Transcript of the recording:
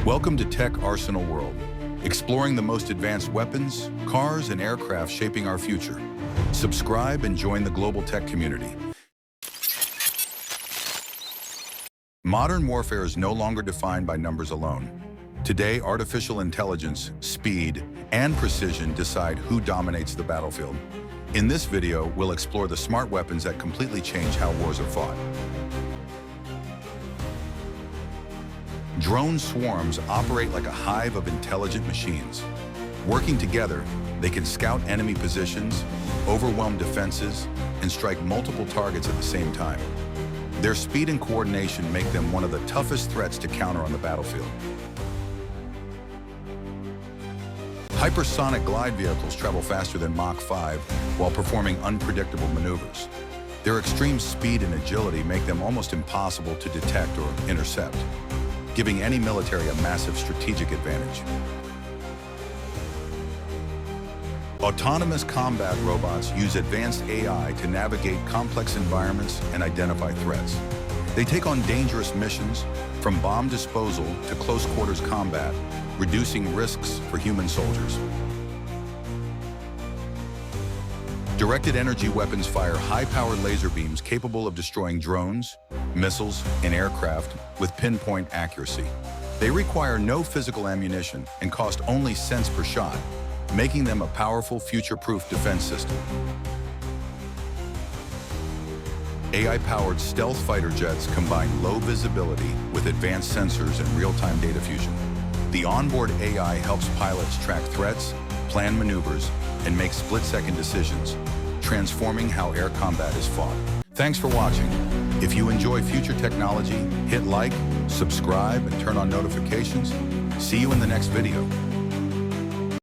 Welcome to Tech Arsenal World, exploring the most advanced weapons, cars, and aircraft shaping our future. Subscribe and join the global tech community. Modern warfare is no longer defined by numbers alone. Today, artificial intelligence, speed, and precision decide who dominates the battlefield. In this video, we'll explore the smart weapons that completely change how wars are fought. Drone swarms operate like a hive of intelligent machines. Working together, they can scout enemy positions, overwhelm defenses, and strike multiple targets at the same time. Their speed and coordination make them one of the toughest threats to counter on the battlefield. Hypersonic glide vehicles travel faster than Mach 5 while performing unpredictable maneuvers. Their extreme speed and agility make them almost impossible to detect or intercept, giving any military a massive strategic advantage. Autonomous combat robots use advanced AI to navigate complex environments and identify threats. They take on dangerous missions, from bomb disposal to close quarters combat, reducing risks for human soldiers. Directed energy weapons fire high-powered laser beams capable of destroying drones, missiles, and aircraft with pinpoint accuracy. They require no physical ammunition and cost only cents per shot, making them a powerful future-proof defense system. AI-powered stealth fighter jets combine low visibility with advanced sensors and real-time data fusion. The onboard AI helps pilots track threats, plan maneuvers, and make split-second decisions, transforming how air combat is fought. Thanks for watching. If you enjoy future technology, hit like, subscribe, and turn on notifications. See you in the next video.